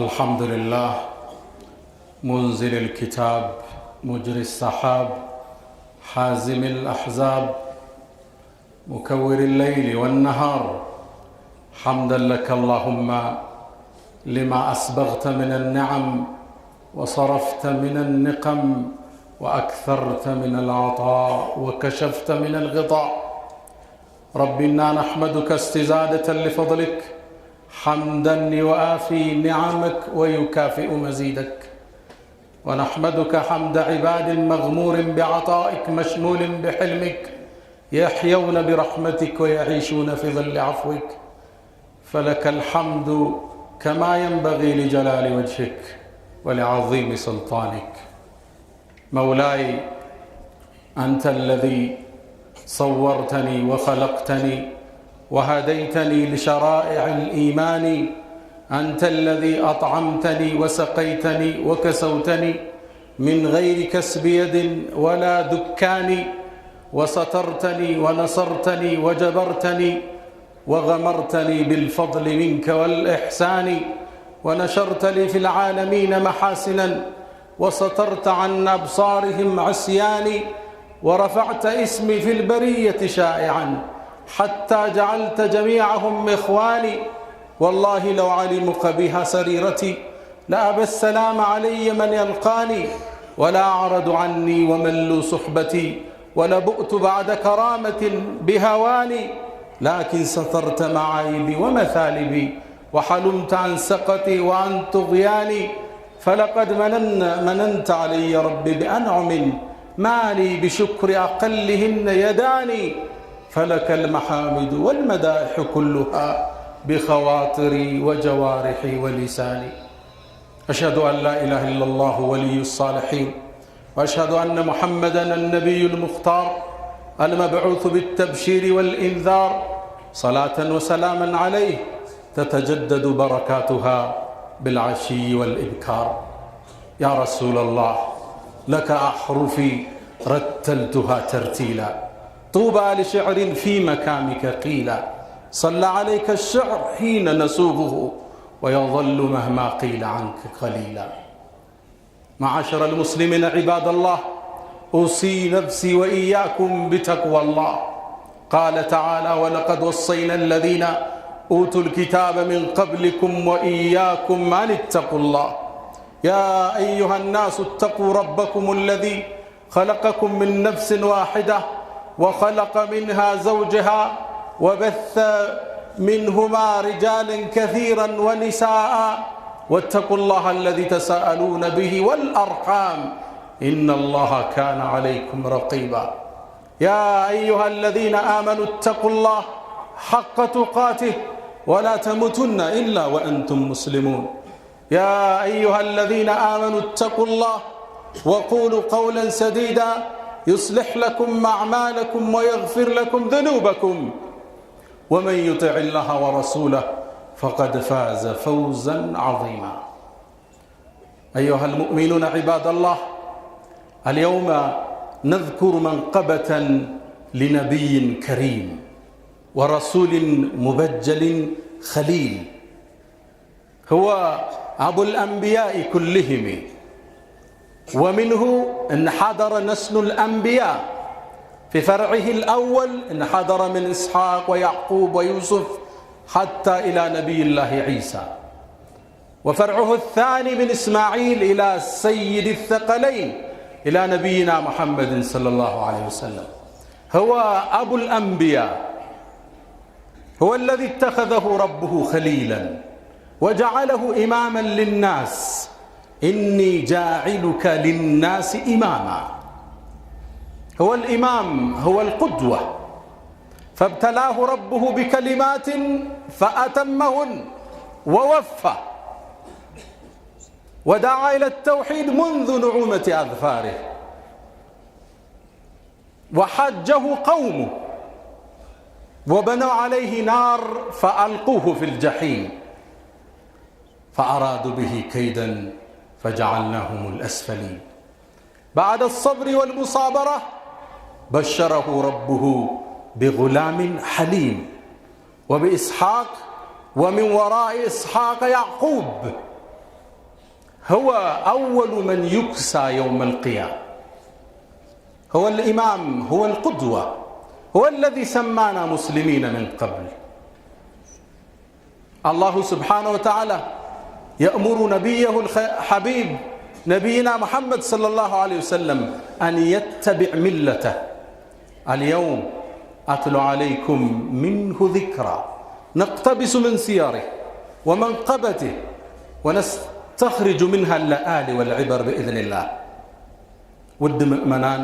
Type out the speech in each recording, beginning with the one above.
الحمد لله منزل الكتاب مجري السحاب حازم الأحزاب مكور الليل والنهار. حمدا لك اللهم لما أسبغت من النعم وصرفت من النقم وأكثرت من العطاء وكشفت من الغطاء. رب إنا نحمدك استزادة لفضلك حمدا يوافي نعمك ويكافئ مزيدك، ونحمدك حمد عباد مغمور بعطائك مشمول بحلمك يحيون برحمتك ويعيشون في ظل عفوك. فلك الحمد كما ينبغي لجلال وجهك ولعظيم سلطانك. مولاي، أنت الذي صورتني وخلقتني وهديتني لشرائع الإيمان، أنت الذي أطعمتني وسقيتني وكسوتني من غير كسب يد ولا دكان، وسترتني ونصرتني وجبرتني وغمرتني بالفضل منك والإحسان، ونشرت لي في العالمين محاسنا وسترت عن أبصارهم عصياني، ورفعت اسمي في البرية شائعا حتى جعلت جميعهم إخواني. والله لو علموا قبيح سريرتي لأبى السلام علي من يلقاني، ولا أعرض عني وملوا صحبتي ولبؤت بعد كرامة بهواني، لكن سترت معايبي ومثالبي وحلمت عن سقطي وعن طغياني. فلقد مننت علي ربي بأنعم ما لي بشكر أقلهن يداني، فلك المحامد والمدائح كلها بخواطري وجوارحي ولساني. أشهد أن لا إله إلا الله ولي الصالحين، وأشهد أن محمدًا النبي المختار المبعوث بالتبشير والإنذار، صلاة وسلاما عليه تتجدد بركاتها بالعشي والإبكار. يا رسول الله، لك أحرفي رتلتها ترتيلا، طوبى لشعر في مكانك قيلا، صلى عليك الشعر حين نسوغه ويظل مهما قيل عنك قليلا. معاشر المسلمين عباد الله، أوصي نفسي وإياكم بتقوى الله. قال تعالى: ولقد وصينا الذين أوتوا الكتاب من قبلكم وإياكم أن اتقوا الله. يا أيها الناس اتقوا ربكم الذي خلقكم من نفس واحدة وخلق منها زوجها وبث منهما رجالا كثيرا ونساء، واتقوا الله الذي تساءلون به والأرحام إن الله كان عليكم رقيبا. يا أيها الذين آمنوا اتقوا الله حق تقاته ولا تموتن إلا وأنتم مسلمون. يا أيها الذين آمنوا اتقوا الله وقولوا قولا سديدا يصلح لكم أعمالكم ويغفر لكم ذنوبكم، ومن يطع الله ورسوله فقد فاز فوزا عظيما. أيها المؤمنون عباد الله، اليوم نذكر منقبة لنبي كريم ورسول مبجل خليل، هو أبو الأنبياء كلهم، ومنه انحدر نسل الأنبياء. في فرعه الأول انحدر من إسحاق ويعقوب ويوسف حتى إلى نبي الله عيسى، وفرعه الثاني من إسماعيل إلى سيد الثقلين إلى نبينا محمد صلى الله عليه وسلم. هو أبو الأنبياء، هو الذي اتخذه ربه خليلا وجعله إماما للناس. إني جاعلك للناس إماما. هو الإمام، هو القدوة، فابتلاه ربه بكلمات فأتمهن ووفى، ودعا إلى التوحيد منذ نعومة أظفاره، وحجه قومه وبنوا عليه نار فألقوه في الجحيم، فأرادوا به كيدا فجعلناهم الأسفلين. بعد الصبر والمصابرة بشره ربه بغلام حليم وبإسحاق، ومن وراء إسحاق يعقوب، هو أول من يكسى يوم القيامة، هو الإمام، هو القدوة، هو الذي سمانا مسلمين من قبل. الله سبحانه وتعالى يأمر نبيه الحبيب نبينا محمد صلى الله عليه وسلم أن يتبع ملته. اليوم أتلو عليكم منه ذكرى نقتبس من سيره ومنقبته ونستخرج منها اللآل والعبر بإذن الله. ود مؤمنان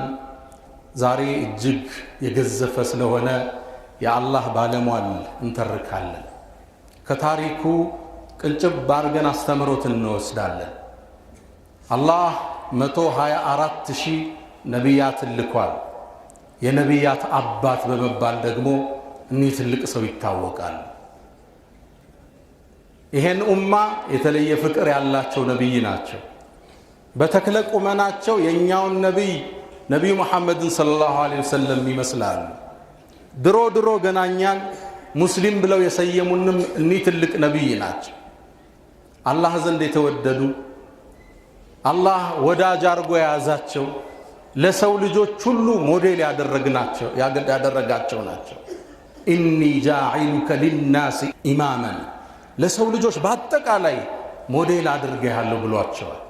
زاري እጅግ የገዘፈ ስለሆነ የአላህ ባለሟል እንተርካለን። ከታሪኩ ቅንጭብ ባርገን አስተምሮትን እንወስዳለን። አላህ 124,000 ነቢያትን ልኳል። የነቢያት አባት በመባል ደግሞ እኒህ ትልቅ ሰው ይታወቃል። ይሄን ኡማ የተለየ ፍቅር ያላቸው ነቢይ ናቸው። በተክለ ቁመናቸው የኛውን ነቢዩ መሐመድን ሰለላሁ ዐለይሂ ወሰለም ይመስላሉ። ድሮ ገናኛን ሙስሊም ብለው የሰየሙንም እኒህ ትልቅ ነቢይ ናቸው። አላህ ዘንድ የተወደዱ፣ አላህ ወዳጅ አድርጎ የያዛቸው፣ ለሰው ልጆች ሁሉ ሞዴል ያደረጋቸው ናቸው። ኢኒ ጃዒሉከ ሊናሲ ኢማመን፣ ለሰው ልጆች በአጠቃላይ ሞዴል አድርጌሃለሁ ብሏቸዋል።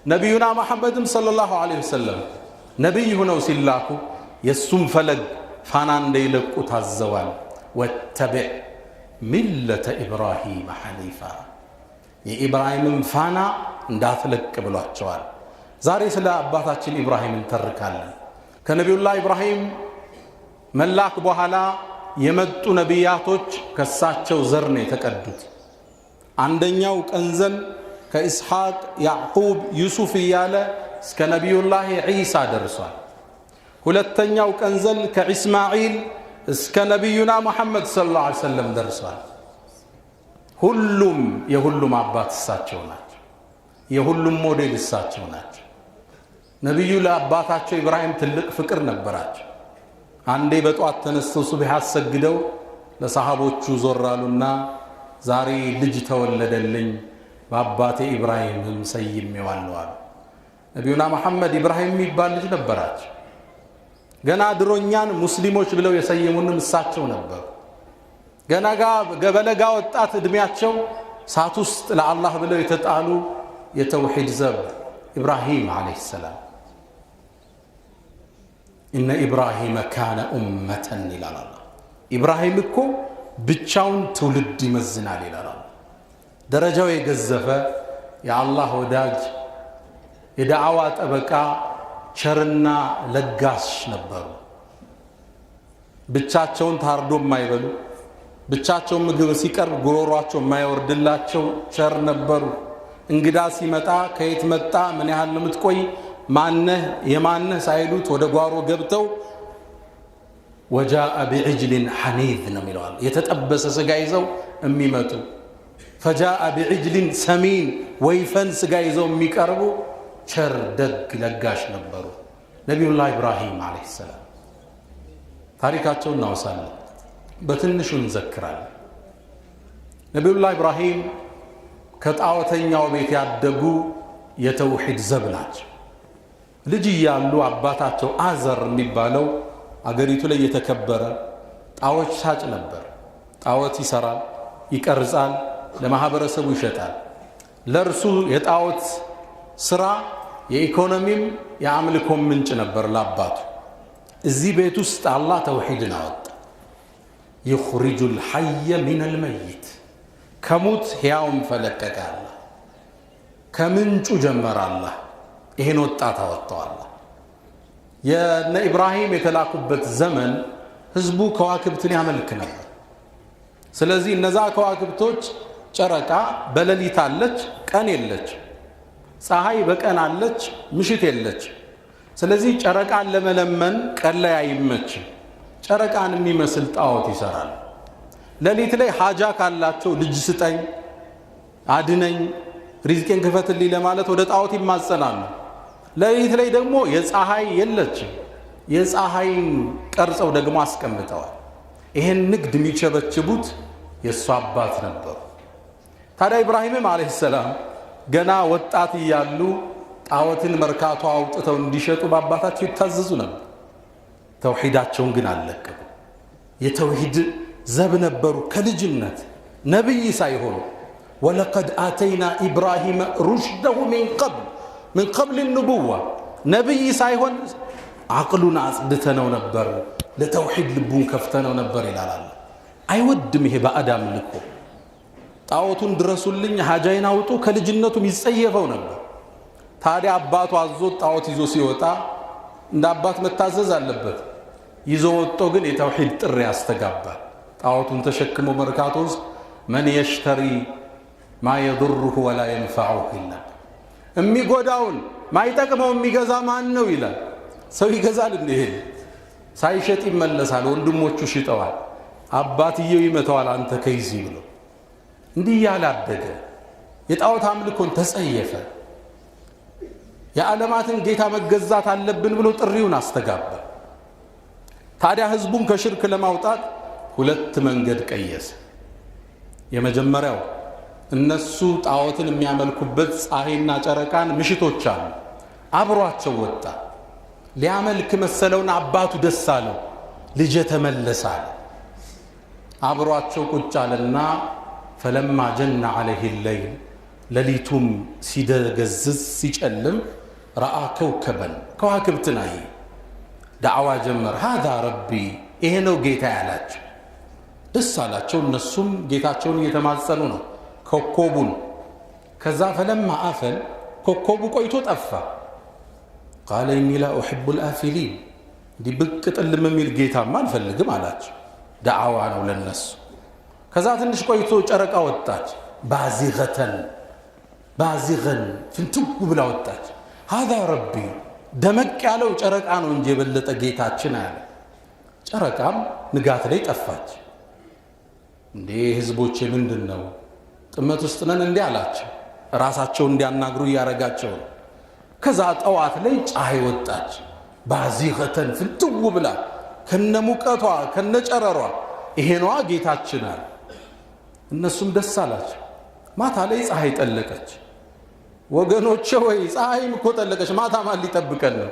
ነቢዩና መሐመድም ሰለላሁ ዐለይሂ ወሰለም ነቢይ ሆነው ሲላኩ የእሱም ፈለግ ፋና እንዳይለቁ ታዘዋል። ወተቢዕ ሚለተ ኢብራሂም ሐኒፋ፣ የኢብራሂምን ፋና እንዳትለቅ ብሏቸዋል። ዛሬ ስለ አባታችን ኢብራሂም እንተርካለን። ከነቢዩላህ ኢብራሂም መላክ በኋላ የመጡ ነቢያቶች ከሳቸው ዘር ነው የተቀዱት። አንደኛው ቀንዘል ከኢስሐቅ፣ ያዕቁብ፣ ዩሱፍ እያለ እስከ ነቢዩላህ ዒሳ ደርሷል። ሁለተኛው ቀንዘል ከኢስማዒል እስከ ነቢዩና መሐመድ ሰለላሁ ዐለይሂ ወሰለም ደርሷል። ሁሉም የሁሉም አባት እሳቸው ናቸው። የሁሉም ሞዴል እሳቸው ናቸው። ነቢዩ ለአባታቸው ኢብራሂም ትልቅ ፍቅር ነበራቸው። አንዴ በጧት ተነስተው ሱብህ አሰግደው ለሰሃቦቹ ዞራሉና ዛሬ ልጅ ተወለደልኝ በአባቴ ኢብራሂምም ሰይሜዋለሁ አሉ። ነቢዩና መሐመድ ኢብራሂም የሚባል ልጅ ነበራቸው። ገና ድሮኛን ሙስሊሞች ብለው የሰየሙንም እሳቸው ነበሩ። ገና በለጋ ወጣት ዕድሜያቸው ሳት ውስጥ ለአላህ ብለው የተጣሉ የተውሂድ ዘብ ኢብራሂም ዓለይሂ ሰላም። ኢነ ኢብራሂመ ካነ ኡመተን ይላል አላህ። ኢብራሂም እኮ ብቻውን ትውልድ ይመዝናል ይላል አላህ። ደረጃው የገዘፈ የአላህ ወዳጅ፣ የዳዕዋ ጠበቃ፣ ቸርና ለጋሽ ነበሩ። ብቻቸውን ታርዶ የማይበሉ፣ ብቻቸውን ምግብ ሲቀርብ ጉሮሯቸው የማይወርድላቸው ቸር ነበሩ። እንግዳ ሲመጣ ከየት መጣ፣ ምን ያህል ነው የምትቆይ፣ ማነህ የማነህ ሳይሉት ወደ ጓሮ ገብተው ወጃአ ቢዕጅልን ሐኒዝ ነው የሚለዋል። የተጠበሰ ስጋ ይዘው የሚመጡ ፈጃአ ቢዕጅልን ሰሚን፣ ወይፈን ስጋ ይዘው የሚቀርቡ ቸር ደግ ለጋሽ ነበሩ ነቢዩላህ ኢብራሂም ዓለይሂ ሰላም። ታሪካቸውን እናወሳለን፣ በትንሹ እንዘክራለን። ነቢዩላህ ኢብራሂም ከጣዖተኛው ቤት ያደጉ የተውሂድ ዘብ ናቸው። ልጅ እያሉ አባታቸው አዘር የሚባለው አገሪቱ ላይ የተከበረ ጣዖት ሻጭ ነበር። ጣዖት ይሰራል፣ ይቀርጻል፣ ለማህበረሰቡ ይሸጣል። ለእርሱ የጣዖት ስራ የኢኮኖሚም የአምልኮም ምንጭ ነበር ለአባቱ። እዚህ ቤት ውስጥ አላህ ተውሂድን አወጣ። ይኽሪጁል ሐየ ሚነል መይት፣ ከሙት ሕያውን ፈለቀቀ አላህ። ከምንጩ ጀመረ አላህ። ይሄን ወጣት አወጣው አላህ። የነ ኢብራሂም የተላኩበት ዘመን ህዝቡ ከዋክብትን ያመልክ ነበር። ስለዚህ እነዛ ከዋክብቶች ጨረቃ በሌሊት አለች፣ ቀን የለች። ፀሐይ በቀን አለች፣ ምሽት የለች። ስለዚህ ጨረቃን ለመለመን ቀን ላይ አይመችም። ጨረቃን የሚመስል ጣዖት ይሰራል። ሌሊት ላይ ሐጃ ካላቸው ልጅ ስጠኝ፣ አድነኝ፣ ሪዝቄን ክፈትልኝ ለማለት ወደ ጣዖት ይማጸናሉ። ሌሊት ላይ ደግሞ የፀሐይ የለችም። የፀሐይን ቀርጸው ደግሞ አስቀምጠዋል። ይሄን ንግድ የሚቸበችቡት የእሱ አባት ነበሩ። ታዲያ ኢብራሂምም ዓለይሂ ሰላም ገና ወጣት እያሉ ጣዖትን መርካቶ አውጥተው እንዲሸጡ በአባታቸው ይታዘዙ ነበር። ተውሂዳቸውን ግን አልለቀቁ። የተውሂድ ዘብ ነበሩ ከልጅነት ነብይ ሳይሆኑ። ወለቀድ አተይና ኢብራሂም ሩሽደሁ ሚን ቀብል ንቡዋ ነብይ ሳይሆን አቅሉን አጽድተነው ነበር፣ ለተውሂድ ልቡን ከፍተነው ነበር ይላል። አይወድም ይሄ በአዳም ልኮ ጣዖቱን ድረሱልኝ ሀጃይን አውጡ ከልጅነቱም ይጸየፈው ነበር። ታዲያ አባቱ አዞት ጣዖት ይዞ ሲወጣ እንደ አባት መታዘዝ አለበት። ይዞ ወጥቶ ግን የተውሂድ ጥሪ ያስተጋባል። ጣዖቱን ተሸክሞ መርካቶ ውስጥ መን የሽተሪ ማ የضره ولا ينفعه إلا የሚጎዳውን ማይጠቅመው የሚገዛ ማን ነው ይላል። ሰው ይገዛል እንዴ? ሳይሸጥ ይመለሳል። ወንድሞቹ ሽጠዋል፣ አባትየው ይመታዋል አንተ ከይዚ ብሎ እንዲህ ያላደገ የጣዖት አምልኮን ተጸየፈ። የዓለማትን ጌታ መገዛት አለብን ብሎ ጥሪውን አስተጋባ። ታዲያ ህዝቡን ከሽርክ ለማውጣት ሁለት መንገድ ቀየሰ። የመጀመሪያው እነሱ ጣዖትን የሚያመልኩበት ፀሐይና ጨረቃን ምሽቶች አሉ፣ አብሯቸው ወጣ። ሊያመልክ መሰለውን አባቱ ደስ አለው፣ ልጄ ተመለሰ አለ። አብሯቸው ቁጭ አለና ፈለማ ጀነ ዐለይሂ ለይል ሌሊቱም ሲደገዝዝ ሲጨልም ረአ ከውከበን ከዋክብትን አየ። ዳዕዋ ጀመር። ሃዛ ረቢ ይሄ ነው ጌታ ያላቸው። ደስ አላቸው። እነሱም ጌታቸውን እየተማጸኑ ነው ኮከቡን። ከዛ ፈለማ አፈል ኮከቡ ቆይቶ ጠፋ። ቃለ ኢኒ ላ ኡሒቡ ልአፊሊን እንዲህ ብቅ ጥልም የሚል ጌታማ አልፈልግም አላቸው። ዳዕዋ ነው ለነሱ። ከዛ ትንሽ ቆይቶ ጨረቃ ወጣች። ባዚገን ፍንትው ብላ ወጣች። ሃዛ ረቢ ደመቅ ያለው ጨረቃ ነው እንጂ የበለጠ ጌታችን አለ። ጨረቃም ንጋት ላይ ጠፋች። እንዴ ህዝቦቼ ምንድን ነው ጥመት ውስጥ ነን እንዴ አላቸው። ራሳቸው እንዲያናግሩ እያረጋቸው ነው። ከዛ ጠዋት ላይ ፀሐይ ወጣች። ባዚገተን ፍንትው ብላ ከነሙቀቷ ከነጨረሯ ይሄ ነዋ ጌታችን አለ። እነሱም ደስ አላቸው። ማታ ላይ ፀሐይ ጠለቀች። ወገኖቼ ወይ ፀሐይም እኮ ጠለቀች፣ ማታ ማን ሊጠብቀን ነው?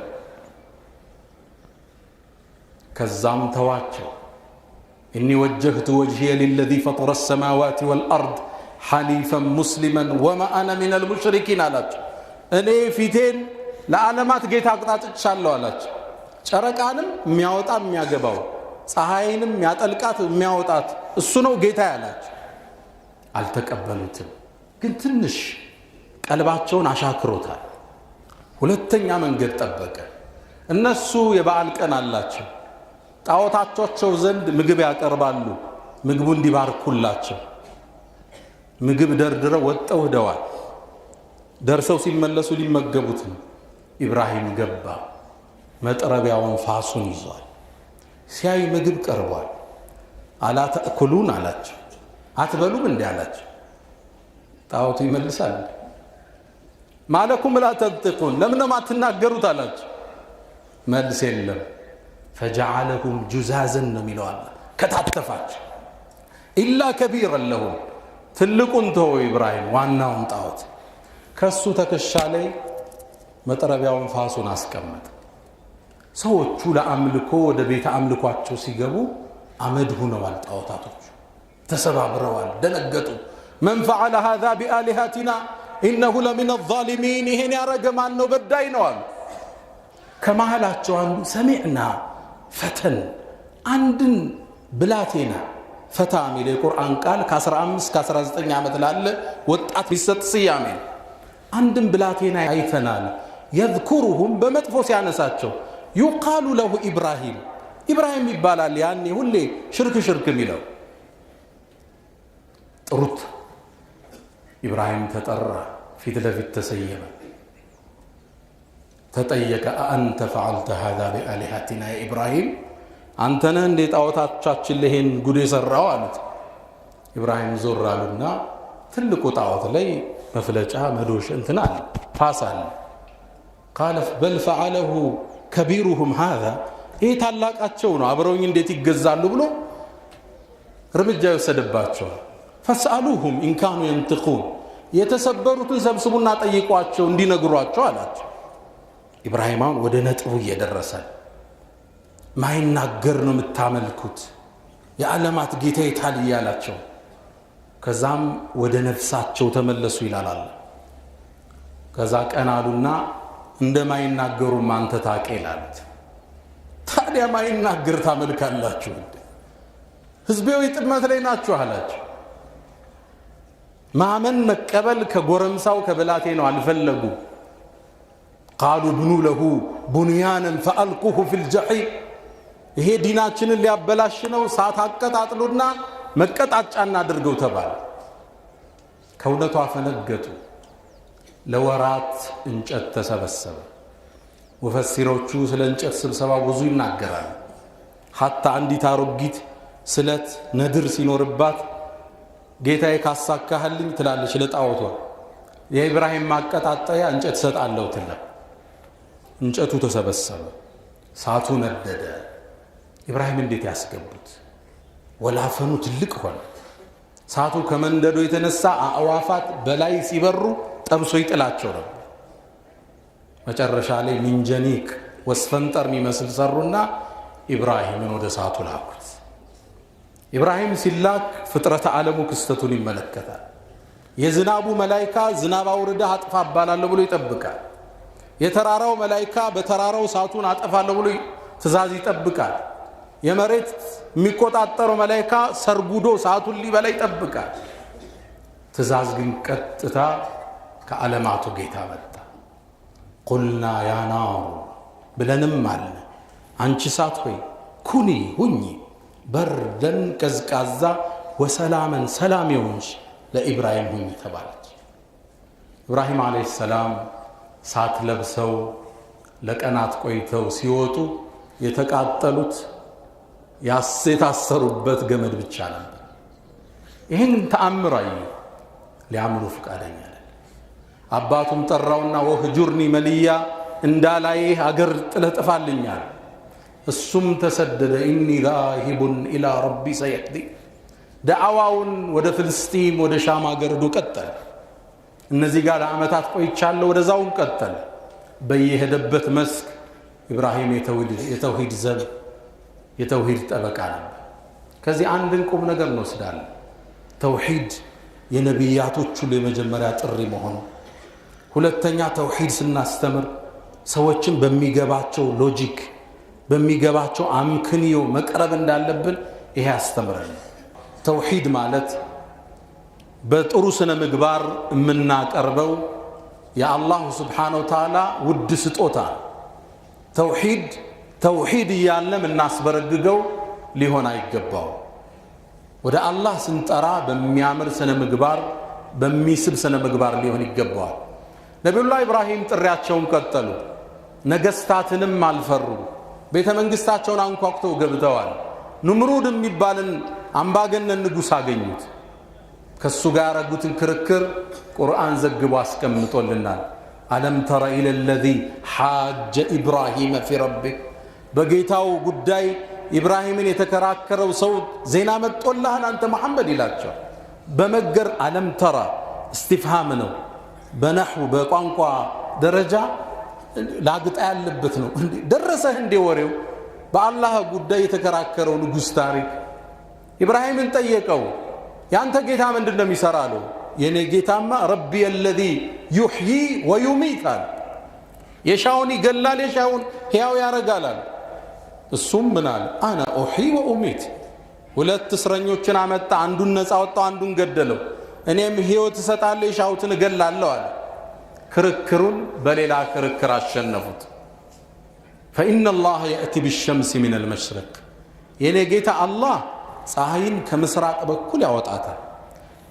ከዛም ተዋቸው። ኢኒ ወጀህቱ ወጅሂየ ሊለዚ ፈጠረ ሰማዋት ወልአርድ ሐኒፈን ሙስሊመን ወማ አነ ሚነል ሙሽሪኪን አላቸው። እኔ ፊቴን ለዓለማት ጌታ አቅጣጫለሁ አላቸው። ጨረቃንም የሚያወጣ የሚያገባው፣ ፀሐይንም የሚያጠልቃት የሚያወጣት እሱ ነው ጌታ ያላቸው። አልተቀበሉትም። ግን ትንሽ ቀልባቸውን አሻክሮታል። ሁለተኛ መንገድ ጠበቀ። እነሱ የበዓል ቀን አላቸው። ጣዖታቸው ዘንድ ምግብ ያቀርባሉ። ምግቡ እንዲባርኩላቸው ምግብ ደርድረው ወጠው ሄደዋል። ደርሰው ሲመለሱ ሊመገቡት ነው። ኢብራሂም ገባ። መጥረቢያውን ፋሱን ይዟል። ሲያይ ምግብ ቀርቧል። አላ ተእኩሉን አላቸው። አትበሉም እንዴ አላቸው። ጣዖቱ ይመልሳል። ማለኩም ላ ተንጢቁን ለምን ማትናገሩት አላቸው። መልስ የለም። ፈጀዐለሁም ጁዛዘን ነው የሚለው አላ ከታተፋቸው። ኢላ ከቢረን ለሁም ትልቁን ተወው ኢብራሂም ዋናውን ጣዖት ከሱ ተከሻ ላይ መጥረቢያውን ፋሱን አስቀመጠ። ሰዎቹ ለአምልኮ ወደ ቤተ አምልኳቸው ሲገቡ አመድ ሆነዋል። ጣዖታቶቹ ተሰባብረዋል። ደነገጡ። መን ፈዐለ ሃዛ ቢአሊሃቲና ኢነሁ ለሚነ ዛሊሚን ይሄን ያረገ ማን ነው? በዳይ ነው አሉ። ከመሃላቸው አንዱ ሰሚዕና ፈተን አንድን ብላቴና ፈታ የሚል የቁርአን ቃል ከ15 እስከ 19 ዓመት ላለ ወጣት ቢሰጥ ስያሜ አንድን ብላቴና አይተናል። የዝኩሩሁም በመጥፎ ሲያነሳቸው ዩቃሉ ለሁ ኢብራሂም ይባላል። ያኔ ሁሌ ሽርክ የሚለው ጥሩት። ኢብራሂም ተጠራ፣ ፊት ለፊት ተሰየመ። ተጠየቀ። አአንተ ፈዐልተ ሃዛ ቢአሊሃቲና ያ ኢብራሂም አንተ ነህ እንዴ ጣዖታቻችን ለይሄን ጉድ የሰራው አሉት። ኢብራሂም ዞር አሉና ትልቁ ጣዖት ላይ መፍለጫ መዶሽ እንትና አለ ፋስ አለ። ቃለ በል ፈዐለሁ ከቢሩሁም ሃዛ ይህ ታላቃቸው ነው አብረውኝ እንዴት ይገዛሉ ብሎ እርምጃ ይወሰደባቸዋል። ፈስአሉሁም ኢንካኑ የንጥቁን የተሰበሩትን ሰብስቡና ጠይቋቸው እንዲነግሯቸው አላቸው። ኢብራሂም አሁን ወደ ነጥቡ እየደረሰ ማይናገር ነው የምታመልኩት የዓለማት ጌታ የታል እያላቸው ከዛም ወደ ነፍሳቸው ተመለሱ ይላል። ከዛ ቀናሉና እንደማይናገሩ አንተ ታውቅ ይላሉት። ታዲያ ማይናገር ታመልካላችሁ ህዝቤው ጥመት ላይ ናችሁ አላቸው። ማመን መቀበል ከጎረምሳው ከበላቴ ነው አልፈለጉ። قالوا بنوا له بنيانا فألقوه في الجحيم ይሄ ዲናችንን ሊያበላሽ ነው ሳት አቀጣጥሉና መቀጣጫና አድርገው ተባለ። ከእውነቱ አፈነገጡ። ለወራት እንጨት ተሰበሰበ። ሙፈሲሮቹ ስለ እንጨት ስብሰባ ብዙ ይናገራሉ። ሐታ አንዲት አሮጊት ስለት ነድር ሲኖርባት ጌታዬ ካሳካህልኝ ትላለች ለጣዖቷ የኢብራሂም ማቀጣጣያ እንጨት ሰጣለው ትለ እንጨቱ ተሰበሰበ። ሳቱ ነደደ። ኢብራሂም እንዴት ያስገቡት? ወላፈኑ ትልቅ ሆነ። ሳቱ ከመንደዶ የተነሳ አዕዋፋት በላይ ሲበሩ ጠብሶ ይጥላቸው ነበር። መጨረሻ ላይ ሚንጀኒክ ወስፈንጠር የሚመስል ሰሩና ኢብራሂምን ወደ ሳቱ ላኩት። ኢብራሂም ሲላክ ፍጥረተ ዓለሙ ክስተቱን ይመለከታል። የዝናቡ መላይካ ዝናብ አውርዳ አጥፋ አባላለሁ ብሎ ይጠብቃል። የተራራው መላይካ በተራራው ሳቱን አጠፋለሁ ብሎ ትእዛዝ ይጠብቃል። የመሬት የሚቆጣጠረው መላይካ ሰርጉዶ ሳቱን ሊበላ ይጠብቃል። ትእዛዝ ግን ቀጥታ ከዓለማቱ ጌታ መጣ። ቁልና ያ ናሩ ብለንም አለ አንቺ ሳት ሆይ ኩኒ ሁኚ በርደን ቀዝቃዛ ወሰላመን ሰላም ይሁንሽ ለኢብራሂም ሁኚ ተባለች። ኢብራሂም አለይሂ ሰላም ሳት ለብሰው ለቀናት ቆይተው ሲወጡ የተቃጠሉት ያሰታሰሩበት ገመድ ብቻ ነበር። ይህን ተአምር አዩ። ሊያምኑ ፈቃደኛ ነን። አባቱም ጠራውና ወህጁርኒ መልያ እንዳላይ ሀገር ጥለጥፋልኛል። እሱም ተሰደደ። ኢኒ ዛሂቡን ኢላ ረቢ ሰየህዲ ዳዕዋውን ወደ ፍልስጤም ወደ ሻም ሀገር ሄዶ ቀጠለ። እነዚህ ጋር ለዓመታት ቆይቻለሁ ወደዛውም ቀጠለ። በየሄደበት መስክ ኢብራሂም የተውሂድ ዘብ የተውሂድ ጠበቃ ነበር። ከዚህ አንድን ቁም ነገር እንወስዳለን። ተውሂድ የነቢያቶቹ የመጀመሪያ ጥሪ መሆኑ። ሁለተኛ ተውሂድ ስናስተምር ሰዎችን በሚገባቸው ሎጂክ በሚገባቸው አምክንዮ መቅረብ እንዳለብን ይሄ ያስተምረን። ተውሂድ ማለት በጥሩ ስነ ምግባር የምናቀርበው የአላሁ ስብሓነሁ ወተዓላ ውድ ስጦታ። ተውሂድ እያለ የምናስበረግገው ሊሆን አይገባው። ወደ አላህ ስንጠራ በሚያምር ስነ ምግባር በሚስብ ስነ ምግባር ሊሆን ይገባዋል። ነቢዩላህ ኢብራሂም ጥሪያቸውን ቀጠሉ። ነገስታትንም አልፈሩ። ቤተ መንግስታቸውን አንኳኩተው ገብተዋል። ንምሩድ የሚባልን አምባገነን ንጉሥ አገኙት። ከሱ ጋር ያረጉትን ክርክር ቁርአን ዘግቦ አስቀምጦልናል። አለም ተረ ኢለ ለዚ ሓጀ ኢብራሂም ፊ ረቢህ በጌታው ጉዳይ ኢብራሂምን የተከራከረው ሰው ዜና መጥቶልሃል አንተ መሐመድ ይላቸው። በመገር አለም ተራ እስቲፍሃም ነው። በነሕው በቋንቋ ደረጃ ላግጣ ያለበት ነው። ደረሰህ እንዴ ወሬው? በአላህ ጉዳይ የተከራከረው ንጉሥ ታሪክ ኢብራሂምን ጠየቀው። ያንተ ጌታ ምንድን ነው የሚሰራለው? የኔ ጌታማ ረቢ الذي يحيي ويميت የሻውን ይገላል የሻውን ሕያው ያረጋል። እሱም ምናል አና ኡሕይ ወኡሚት ሁለት እስረኞችን አመጣ። አንዱን ነፃ ወጣው፣ አንዱን ገደለው። እኔም ሕይወት እሰጣለሁ የሻውትን እገላለሁ አለ። ክርክሩን በሌላ ክርክር አሸነፉት። فإن الله يأتي بالشمس من المشرق የኔ ጌታ አላህ ፀሐይን ከምስራቅ በኩል ያወጣታል።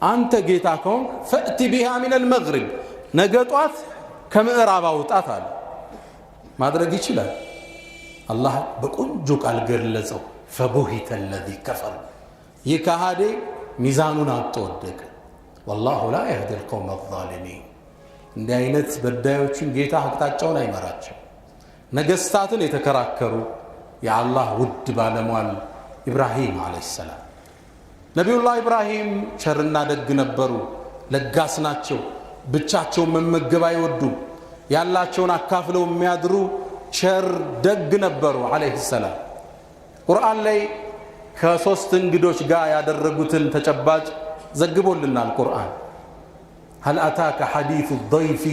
አንተ ጌታ ከሆንክ ፈእቲ ቢሃ ሚን አልመግሪብ ነገ ጧት ከምዕራብ አውጣት አለ። ማድረግ ይችላል። አላህ በቆንጆ ቃል ገለጸው። ፈቡሂተ الذي كفر ይህ ከሃዲ ሚዛኑን አጥቶ ወደቀ። والله لا يهدي القوم الظالمين እንዲህ አይነት በዳዮችን ጌታ አቅጣጫውን አይመራቸው። ነገስታትን የተከራከሩ የአላህ ውድ ባለሟል ኢብራሂም አለይሂ ሰላም። ነቢዩላህ ኢብራሂም ቸርና ደግ ነበሩ። ለጋስ ናቸው። ብቻቸውን መመገብ አይወዱም። ያላቸውን አካፍለው የሚያድሩ ቸር ደግ ነበሩ አለይሂ ሰላም። ቁርአን ላይ ከሶስት እንግዶች ጋር ያደረጉትን ተጨባጭ ዘግቦልናል ቁርአን። هل أتاك حديث الضيف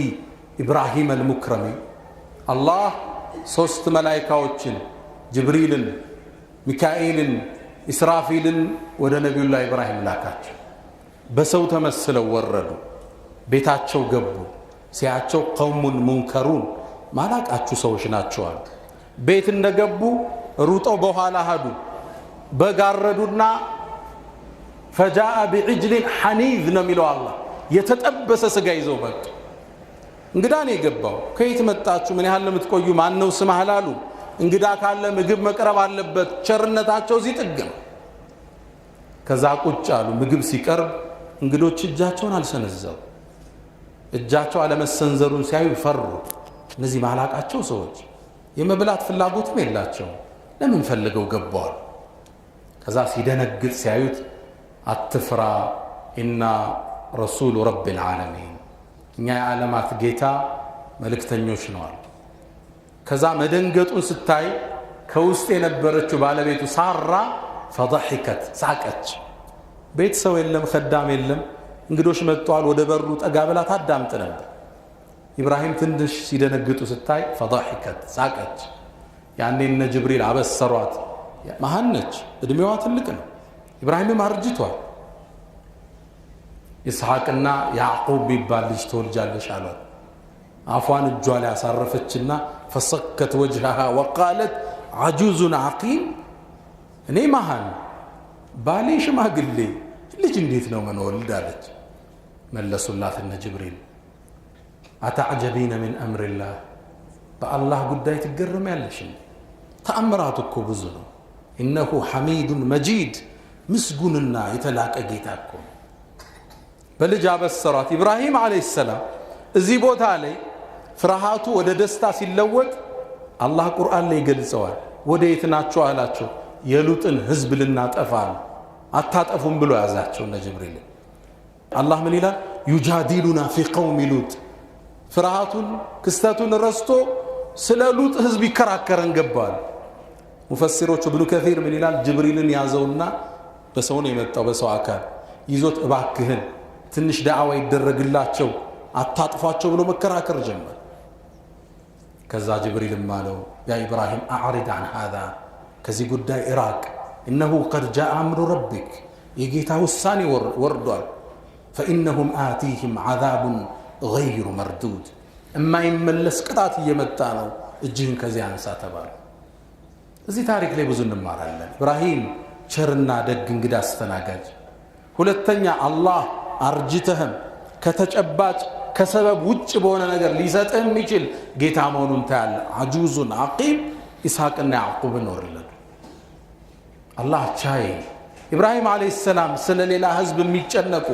إبراهيم المكرم الله ሶስት መላእክቶችን ጅብሪልን፣ ሚካኤልን፣ ኢስራፊልን ወደ ነቢዩላህ ኢብራሂም ላካቸው። በሰው ተመስለው ወረዱ። ቤታቸው ገቡ። ሲያቸው ቀውሙን ሙንከሩን ማላቃችሁ ሰዎች ናቸዋል። ቤት እንደገቡ ሩጠው በኋላ ሄዱ። በጋረዱና ፈጃአ ቢዕጅሊን ሐኒዝ ነው የሚለው አላህ። የተጠበሰ ስጋ ይዘው መጡ። እንግዳ ነው የገባው። ከየት መጣችሁ? ምን ያህል ለምትቆዩ? ማን ነው ስምህ አላሉ። እንግዳ ካለ ምግብ መቅረብ አለበት። ቸርነታቸው እዚህ ጥግ ነው። ከዛ ቁጭ አሉ። ምግብ ሲቀርብ እንግዶች እጃቸውን አልሰነዘሩ። እጃቸው አለመሰንዘሩን ሲያዩ ፈሩ። እነዚህ ማላቃቸው ሰዎች የመብላት ፍላጎትም የላቸው። ለምን ፈልገው ገባዋል? ከዛ ሲደነግጥ ሲያዩት አትፍራ ኢና ረሱሉ ረቢል ዓለሚን እኛ የዓለማት ጌታ መልእክተኞች ነዋል። ከዛ መደንገጡን ስታይ ከውስጥ የነበረችው ባለቤቱ ሳራ ፈضحከት ሳቀች። ቤት ሰው የለም፣ ኸዳም የለም። እንግዶች መጥተዋል። ወደ በሩ ጠጋ ብላ ታዳምጥ ነበር። ኢብራሂም ትንሽ ሲደነግጡ ስታይ ፈضحከት ሳቀች። ያኔ እነ ጅብሪል አበሰሯት። መሃን ነች፣ እድሜዋ ትልቅ ነው። ኢብራሂምም አርጅቷል። ኢስሐቅና ያዕቁብ ቢባል ልጅ ትወልጃለሽ አሏት። አፏን እጇ ላይ አሳረፈችና ፈሰከት ወጅሃሃ ወቃለት አጁዙን ዓቂም እኔ መሃን ባሌ ሽማግሌ ልጅ እንዴት ነው መንወልድ አለች። መለሱላት እነ ጅብሪል አተዕጀቢነ ምን አምሪላህ በአላህ ጉዳይ ትገረሚያለሽ? ተአምራቱ እኮ ብዙ ነው። ኢነሁ ሐሚዱን መጂድ ምስጉንና የተላቀ ጌታ እኮ። በልጅ አበሰሯት። ኢብራሂም ዓለይሂ ሰላም እዚህ ቦታ ላይ ፍርሃቱ ወደ ደስታ ሲለወጥ አላህ ቁርአን ላይ ገልጸዋል። ወደ የት ናችሁ አላቸው። የሉጥን ህዝብ ልናጠፋ ነው። አታጠፉም ብሎ ያዛቸው እነ ጅብሪል። አላህ ምን ይላል? ዩጃዲሉና ፊ ቀውሚ ሉጥ። ፍርሃቱን ክስተቱን ረስቶ ስለ ሉጥ ህዝብ ይከራከረን ገባል። ሙፈሲሮቹ ኢብኑ ከሲር ምን ይላል? ጅብሪልን ያዘውና በሰው ነው የመጣው፣ በሰው አካል ይዞት እባክህን ትንሽ ዳዕዋ ይደረግላቸው አታጥፏቸው ብሎ መከራከር ጀመረ። ከዛ ጅብሪልም አለው ያ ኢብራሂም አዕሪድ አን ሃዛ ከዚህ ጉዳይ ኢራቅ እነሁ ቀድ ጃአ አምሩ ረቢክ የጌታ ውሳኔ ወርዷል። ፈኢነሁም አቲህም ዓዛቡን ገይሩ መርዱድ የማይመለስ ቅጣት እየመጣ ነው፣ እጅህን ከዚህ አንሳ ተባለ። እዚህ ታሪክ ላይ ብዙ እንማራለን። ኢብራሂም ቸርና ደግ እንግዳ አስተናጋጅ። ሁለተኛ አላህ አርጅተህም ከተጨባጭ ከሰበብ ውጭ በሆነ ነገር ሊሰጥህ የሚችል ጌታ መሆኑን ታያለ። አጁዙን ዓቂም ኢስሐቅና ያዕቁብን ወለዱ። አላህ ቻይ። ኢብራሂም ዓለይሂ ሰላም ስለ ሌላ ህዝብ የሚጨነቁ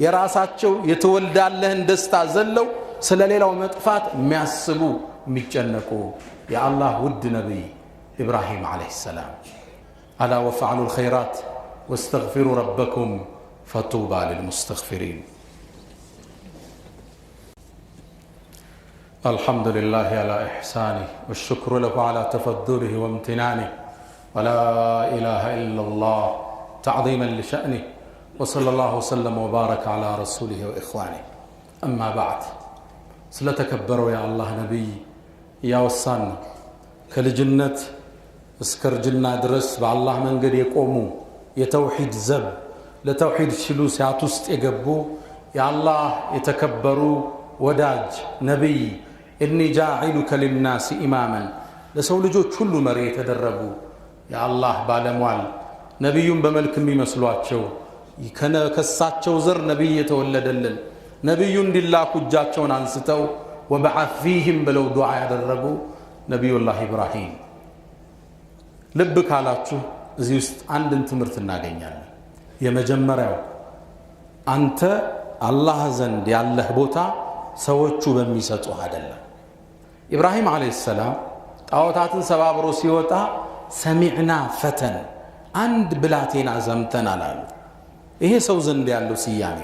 የራሳቸው የተወልዳለህን ደስታ ዘለው ስለ ሌላው መጥፋት የሚያስቡ የሚጨነቁ የአላህ ውድ ነቢይ ኢብራሂም ዓለይሂ ሰላም። አላ ወፈዕሉ ልኸይራት ወስተግፊሩ ረበኩም ፈጡባ ልልሙስተግፊሪን። الحمد لله على إحسانه والشكر له على تفضله وامتنانه ولا إله إلا الله تعظيما لشأنه وصلى الله وسلم وبارك على رسوله وإخوانه. أما بعد ስለተከበረው የአላህ ነቢይ እያወሳን ነው። ከልጅነት እስከ እርጅና ድረስ በአላህ መንገድ የቆሙ የተውሂድ ዘብ ለተውሂድ ሲሉ ሲያት ውስጥ የገቡ የአላህ የተከበሩ ወዳጅ ነቢይ እኒ ጃዒሉከ ሊናሲ ኢማመን ለሰው ልጆች ሁሉ መሪ የተደረጉ የአላህ ባለሟል ነቢዩን በመልክ የሚመስሏቸው ከሳቸው ዘር ነቢይ የተወለደልን ነቢዩ እንዲላኩ እጃቸውን አንስተው ወበዓት ፊህም ብለው ዱዓ ያደረጉ ነቢዩላህ ኢብራሂም። ልብ ካላችሁ እዚህ ውስጥ አንድን ትምህርት እናገኛለን። የመጀመሪያው አንተ አላህ ዘንድ ያለህ ቦታ ሰዎቹ በሚሰጡ አይደለም። ኢብራሂም ዓለይሂ ሰላም ጣዖታትን ሰባብሮ ሲወጣ ሰሚዕና ፈተን አንድ ብላቴና ዘምተን አላሉ። ይሄ ሰው ዘንድ ያለው ስያሜ።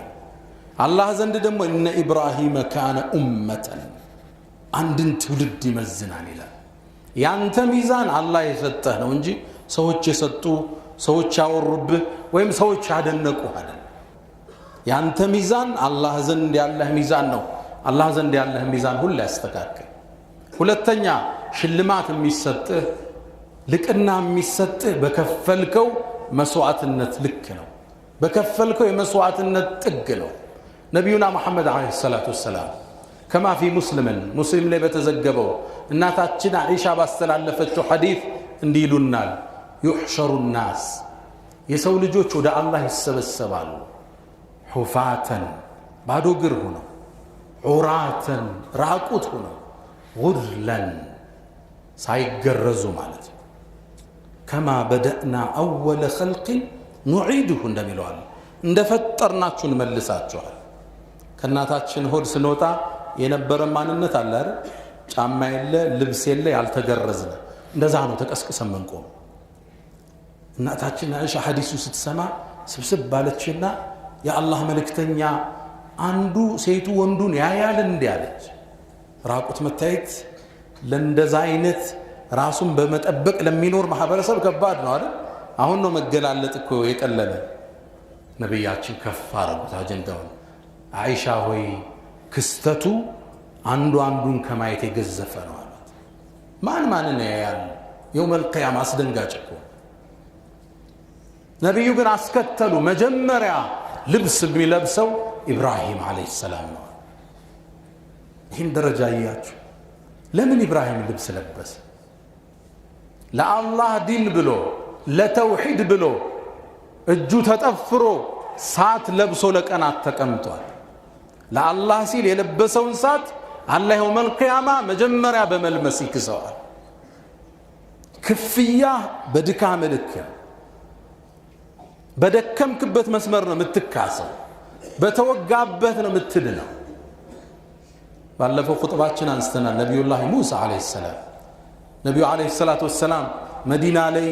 አላህ ዘንድ ደግሞ እነ ኢብራሂም ካነ ኡመተን አንድን ትውልድ ይመዝናል ይላል። ያንተ ሚዛን አላህ የሰጠህ ነው እንጂ ሰዎች የሰጡ ሰዎች ያወሩብህ ወይም ሰዎች ያደነቁህ አይደለም። ያንተ ሚዛን አላህ ዘንድ ያለህ ሚዛን ነው። አላህ ዘንድ ያለህ ሚዛን ሁሉ ያስተካክል። ሁለተኛ ሽልማት የሚሰጥህ ልቅና የሚሰጥህ በከፈልከው መስዋዕትነት ልክ ነው። በከፈልከው የመስዋዕትነት ጥግ ነው። ነቢዩና መሐመድ ዓለይሂ ሰላቱ ወሰላም ከማ ፊ ሙስሊም ላይ በተዘገበው እናታችን አይሻ ባስተላለፈችው ሐዲስ እንዲህ ይሉናል። يحشر الناس የሰው ልጆች ወደ አላህ ይሰበሰባሉ ሁፋተን ባዶ እግር ሆነው ዑራተን ራቁት ሆነው ጉርለን ሳይገረዙ ማለት ነው። ከማ በደእና አወለ ኸልቅ ኑዒድሁ እንደሚለዋል እንደፈጠርናችሁ እንመልሳችኋል። ከእናታችን ሆድ ስንወጣ የነበረ ማንነት አለ አይደል? ጫማ የለ ልብስ የለ ያልተገረዝነ እንደዛ ነው ተቀስቅሰን መንቆም። እናታችን አይሻ ሐዲሱ ስትሰማ ስብስብ ባለችና የአላህ መልእክተኛ አንዱ ሴቱ ወንዱን ያያል እንዴ አለች። ራቁት መታየት ለእንደዛ አይነት ራሱን በመጠበቅ ለሚኖር ማህበረሰብ ከባድ ነው አይደል? አሁን ነው መገላለጥ እኮ የቀለለ። ነብያችን ከፍ አረጉት አጀንዳውን። አይሻ ሆይ ክስተቱ አንዱ አንዱን ከማየት የገዘፈ ነው አላት። ማንን ያያል? የውመል ቂያማ አስደንጋጭ እኮ። ነቢዩ ግን አስከተሉ። መጀመሪያ ልብስ የሚለብሰው ኢብራሂም ዓለይሂ ሰላም ነው። ይህን ደረጃ እያችሁ ለምን ኢብራሂም ልብስ ለበሰ? ለአላህ ዲን ብሎ ለተውሂድ ብሎ እጁ ተጠፍሮ ሳት ለብሶ ለቀናት ተቀምጧል። ለአላህ ሲል የለበሰውን ሳት አላህ የውመል ቂያማ መጀመሪያ በመልመስ ይክሰዋል። ክፍያ በድካም ልክ በደከምክበት መስመር ነው የምትካሰው፣ በተወጋበት ነው የምትድነው። ባለፈው ኹጥባችን አንስተናል። ነቢዩላህ ሙሳ ዓለይሂ ሰላም ነቢዩ ዓለይሂ ሰላቱ ወሰላም መዲና ላይ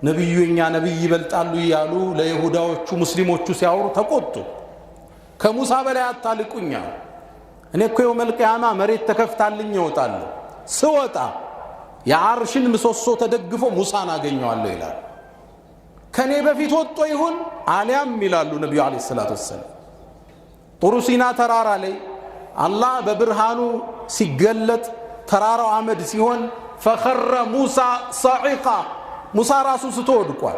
ነቢዩ የኛ ነቢይ ይበልጣሉ እያሉ ለይሁዳዎቹ ሙስሊሞቹ ሲያወሩ ተቆጡ። ከሙሳ በላይ አታልቁኛ፣ እኔ እኮ የውመል ቂያማ መሬት ተከፍታልኝ እወጣለሁ፣ ስወጣ የዓርሽን ምሰሶ ተደግፎ ሙሳን አገኘዋለሁ ይላል። ከኔ በፊት ወጥቶ ይሁን አሊያም ይላሉ ነቢዩ ዓለይሂ ሰላቱ ወሰላም ጡሩ ሲና ተራራ ላይ አላህ በብርሃኑ ሲገለጥ ተራራው አመድ ሲሆን ፈኸረ ሙሳ ሰዒቃ ሙሳ ራሱ ስቶ ወድቋል።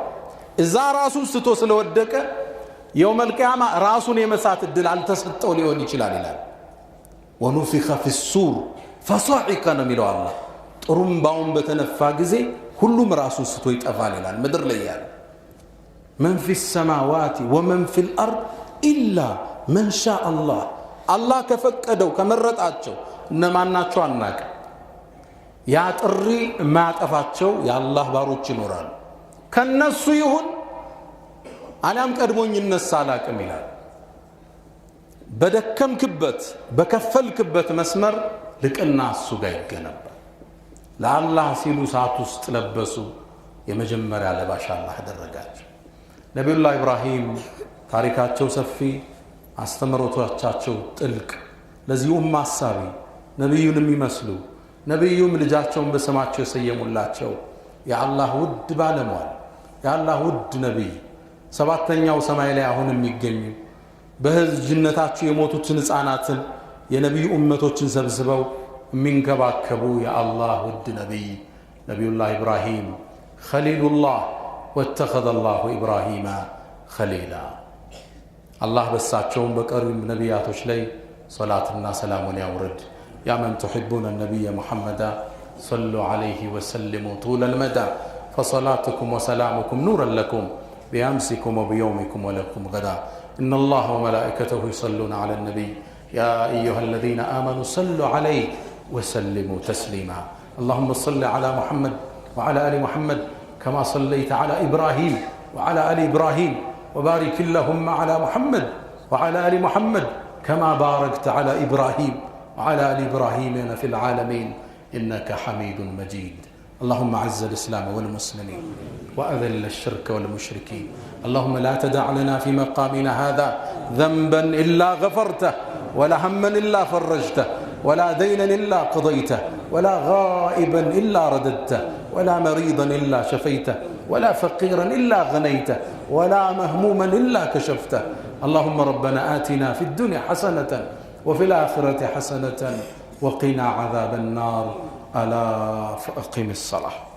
እዛ ራሱ ስቶ ስለወደቀ የውመል ቂያማ ራሱን የመሳት እድል አልተሰጠው ሊሆን ይችላል ይላል። ወኑፊኸ ፊሱር ፈሰዒቀ ነው የሚለው አላህ። ጥሩምባውን በተነፋ ጊዜ ሁሉም ራሱን ስቶ ይጠፋል ይላል። ምድር ላይ ያለ መን ፊ ሰማዋት ወመን ፊል አርድ ኢላ መን ሻ አላህ አላህ ከፈቀደው ከመረጣቸው እነማናቸው አናውቅም። ያ ጥሪ የማያጠፋቸው የአላህ ባሮች ይኖራሉ። ከነሱ ይሁን አሊያም ቀድሞኝ ይነሳ አላቅም ይላል። በደከምክበት በከፈልክበት መስመር ልቅና እሱ ጋር ይገነባል። ለአላህ ሲሉ ሰዓት ውስጥ ለበሱ። የመጀመሪያ ለባሽ አላህ አደረጋቸው። ነቢዩላህ ኢብራሂም ታሪካቸው ሰፊ፣ አስተምሮቶቻቸው ጥልቅ፣ ለዚህ ኡማ አሳቢ ነቢዩን የሚመስሉ ነቢዩም ልጃቸውን በስማቸው የሰየሙላቸው የአላህ ውድ ባለሟል የአላህ ውድ ነቢይ ሰባተኛው ሰማይ ላይ አሁን የሚገኙ በልጅነታቸው የሞቱትን ሕፃናትን የነቢዩ ኡመቶችን ሰብስበው የሚንከባከቡ የአላህ ውድ ነቢይ ነቢዩላህ ኢብራሂም ኸሊሉላህ ወተኸዘ አላሁ ኢብራሂማ ኸሊላ። አላህ በሳቸውም በቀሪም ነቢያቶች ላይ ሰላትና ሰላሙን ያውርድ። يا من تحبون النبي محمد صلوا عليه وسلموا طول المدى فصلاتكم وسلامكم نورا لكم بأمسكم وبيومكم ولكم غدا. إن الله وملائكته يصلون على النبي يا أيها الذين آمنوا صلوا عليه وسلموا تسليما. اللهم صل على محمد وعلى آل محمد كما صليت على إبراهيم وعلى آل إبراهيم وبارك اللهم على محمد وعلى آل محمد كما باركت على إبراهيم وعلى آل إبراهيم في العالمين إنك حميد مجيد. اللهم أعز الإسلام والمسلمين وأذل الشرك والمشركين. اللهم لا تدع لنا في مقامنا هذا ذنبا إلا غفرته، ولا هما إلا فرجته، ولا دينا إلا قضيته، ولا غائبا إلا رددته، ولا مريضا إلا شفيته، ولا فقيرا إلا غنيته، ولا مهموما إلا كشفته. اللهم ربنا آتنا في الدنيا حسنة وفي الآخرة حسنة وقنا عذاب النار. ألا فأقم الصلاة.